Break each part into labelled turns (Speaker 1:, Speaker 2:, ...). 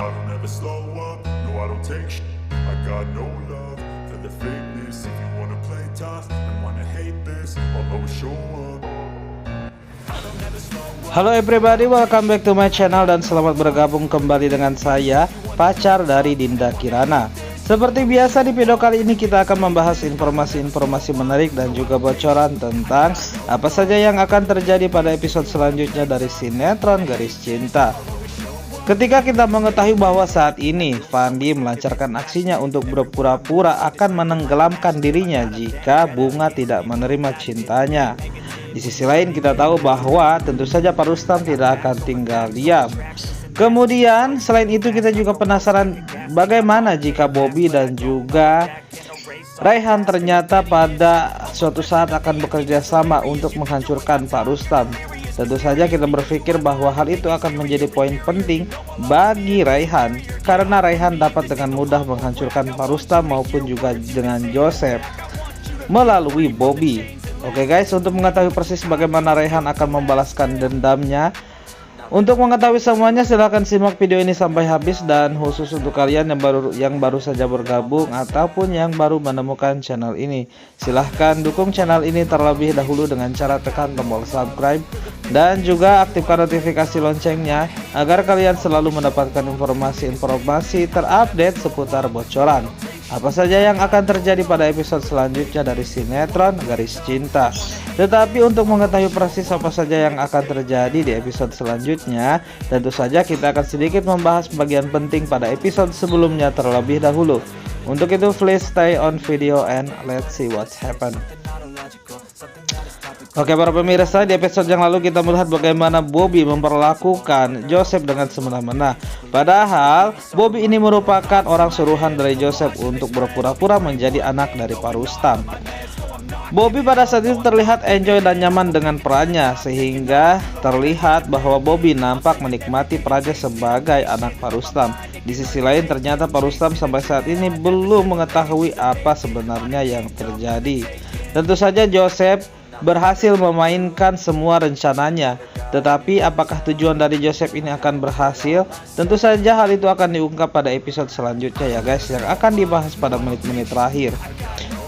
Speaker 1: I don't ever slow up, no I don't take shit. I got no love for the fakeness. If you wanna play tough and wanna hate this, I'll always show up.
Speaker 2: Halo everybody, welcome back to my channel dan selamat bergabung kembali dengan saya, pacar dari Dinda Kirana. Seperti biasa di video kali ini kita akan membahas informasi-informasi menarik dan juga bocoran tentang apa saja yang akan terjadi pada episode selanjutnya dari sinetron Garis Cinta. Ketika kita mengetahui bahwa saat ini Fandi melancarkan aksinya untuk berpura-pura akan menenggelamkan dirinya jika Bunga tidak menerima cintanya. Di sisi lain kita tahu bahwa tentu saja Pak Rustam tidak akan tinggal diam. Kemudian selain itu kita juga penasaran bagaimana jika Bobby dan juga Raihan ternyata pada suatu saat akan bekerja sama untuk menghancurkan Pak Rustam. Tentu saja kita berpikir bahwa hal itu akan menjadi poin penting bagi Raihan, karena Raihan dapat dengan mudah menghancurkan Pak Rustam maupun juga dengan Joseph melalui Bobby. Oke guys, untuk mengetahui persis bagaimana Raihan akan membalaskan dendamnya, untuk mengetahui semuanya silahkan simak video ini sampai habis. Dan khusus untuk kalian yang baru saja bergabung ataupun yang baru menemukan channel ini, silahkan dukung channel ini terlebih dahulu dengan cara tekan tombol subscribe dan juga aktifkan notifikasi loncengnya agar kalian selalu mendapatkan informasi-informasi terupdate seputar bocoran apa saja yang akan terjadi pada episode selanjutnya dari sinetron Garis Cinta. Tetapi untuk mengetahui persis apa saja yang akan terjadi di episode selanjutnya, tentu saja kita akan sedikit membahas bagian penting pada episode sebelumnya terlebih dahulu. Untuk itu please stay on video and let's see what's happen. Oke para pemirsa, di episode yang lalu kita melihat bagaimana Bobby memperlakukan Joseph dengan semena-mena. Padahal Bobby ini merupakan orang suruhan dari Joseph untuk berpura-pura menjadi anak dari Pak Rustam. Bobby pada saat itu terlihat enjoy dan nyaman dengan perannya, sehingga terlihat bahwa Bobby nampak menikmati perannya sebagai anak Pak Rustam. Di sisi lain ternyata Pak Rustam sampai saat ini belum mengetahui apa sebenarnya yang terjadi. Tentu saja Joseph berhasil memainkan semua rencananya, tetapi apakah tujuan dari Joseph ini akan berhasil? Tentu saja hal itu akan diungkap pada episode selanjutnya ya guys, yang akan dibahas pada menit-menit terakhir.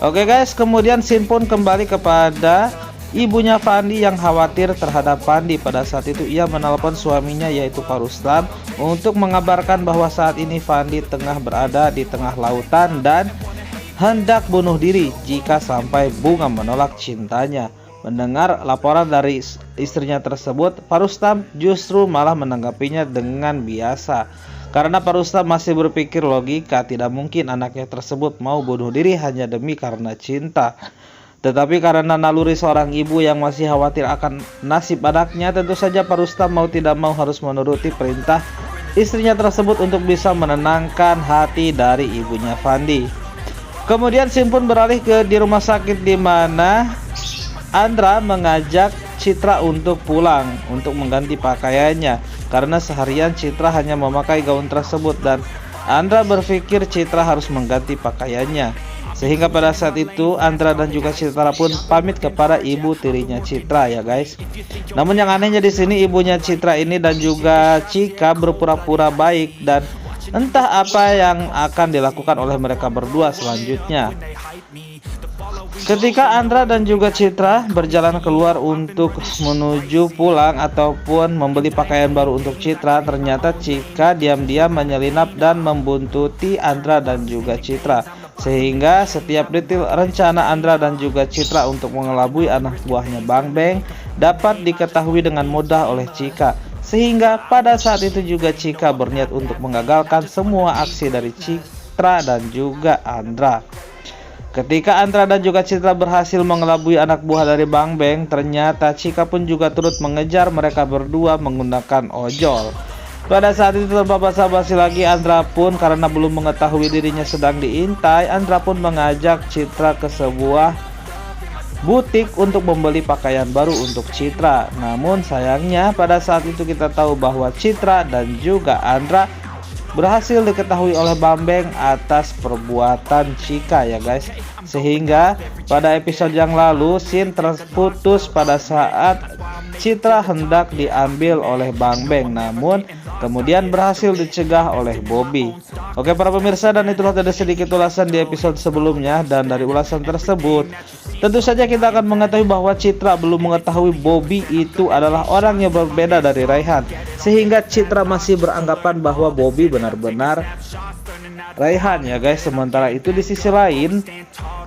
Speaker 2: Oke guys, kemudian scene pun kembali kepada ibunya Fandi yang khawatir terhadap Fandi. Pada saat itu ia menelpon suaminya yaitu Pak Rustam untuk mengabarkan bahwa saat ini Fandi tengah berada di tengah lautan dan hendak bunuh diri jika sampai Bunga menolak cintanya. Mendengar laporan dari istrinya tersebut, Pak Rustam justru malah menanggapinya dengan biasa. Karena Pak Rustam masih berpikir logika, tidak mungkin anaknya tersebut mau bunuh diri hanya demi karena cinta. Tetapi karena naluri seorang ibu yang masih khawatir akan nasib anaknya, tentu saja Pak Rustam mau tidak mau harus menuruti perintah istrinya tersebut untuk bisa menenangkan hati dari ibunya Fandi. Kemudian scene pun beralih ke di rumah sakit di mana Andra mengajak Citra untuk pulang untuk mengganti pakaiannya karena seharian Citra hanya memakai gaun tersebut dan Andra berpikir Citra harus mengganti pakaiannya. Sehingga pada saat itu Andra dan juga Citra pun pamit kepada ibu tirinya Citra ya guys. Namun yang anehnya di sini ibunya Citra ini dan juga Cika berpura-pura baik dan entah apa yang akan dilakukan oleh mereka berdua selanjutnya. Ketika Andra dan juga Citra berjalan keluar untuk menuju pulang ataupun membeli pakaian baru untuk Citra, ternyata Cika diam-diam menyelinap dan membuntuti Andra dan juga Citra. Sehingga setiap detail rencana Andra dan juga Citra untuk mengelabui anak buahnya Bang Beng dapat diketahui dengan mudah oleh Cika. Sehingga pada saat itu juga Cika berniat untuk mengagalkan semua aksi dari Citra dan juga Andra. Ketika Andra dan juga Citra berhasil mengelabui anak buah dari Bang Beng, ternyata Cika pun juga turut mengejar mereka berdua menggunakan ojol. Pada saat itu tanpa basa-basi lagi, Andra pun karena belum mengetahui dirinya sedang diintai, Andra pun mengajak Citra ke sebuah butik untuk membeli pakaian baru untuk Citra. Namun sayangnya pada saat itu kita tahu bahwa Citra dan juga Andra berhasil diketahui oleh Bang Beng atas perbuatan Cika ya guys. Sehingga pada episode yang lalu scene terputus pada saat Citra hendak diambil oleh Bang Beng, namun kemudian berhasil dicegah oleh Bobby. Oke para pemirsa, dan itulah tadi sedikit ulasan di episode sebelumnya. Dan dari ulasan tersebut tentu saja kita akan mengetahui bahwa Citra belum mengetahui Bobby itu adalah orang yang berbeda dari Raihan, sehingga Citra masih beranggapan bahwa Bobby benar-benar Raihan ya guys. Sementara itu di sisi lain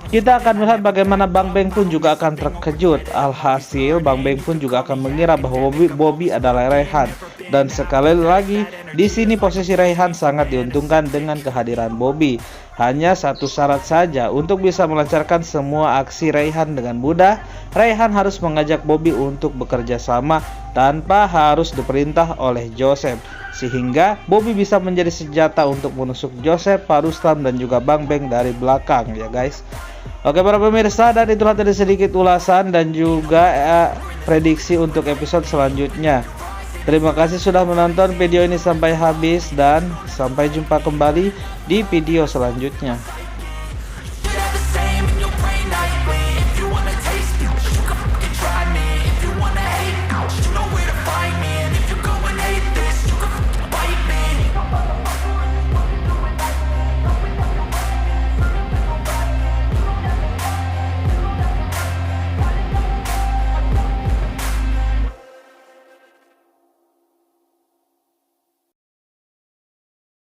Speaker 2: kita akan melihat bagaimana Bang Beng pun juga akan terkejut. Alhasil Bang Beng pun juga akan mengira bahwa Bobby adalah Raihan. Dan sekali lagi di sini posisi Raihan sangat diuntungkan dengan kehadiran Bobby. Hanya satu syarat saja, untuk bisa melancarkan semua aksi Raihan dengan mudah, Raihan harus mengajak Bobby untuk bekerja sama tanpa harus diperintah oleh Joseph, sehingga Bobby bisa menjadi senjata untuk menusuk Joseph, Pak Rustam, dan juga Bang Beng dari belakang ya guys. Oke para pemirsa, dan itulah tadi sedikit ulasan dan juga prediksi untuk episode selanjutnya. Terima kasih sudah menonton video ini sampai habis, dan sampai jumpa kembali di video selanjutnya.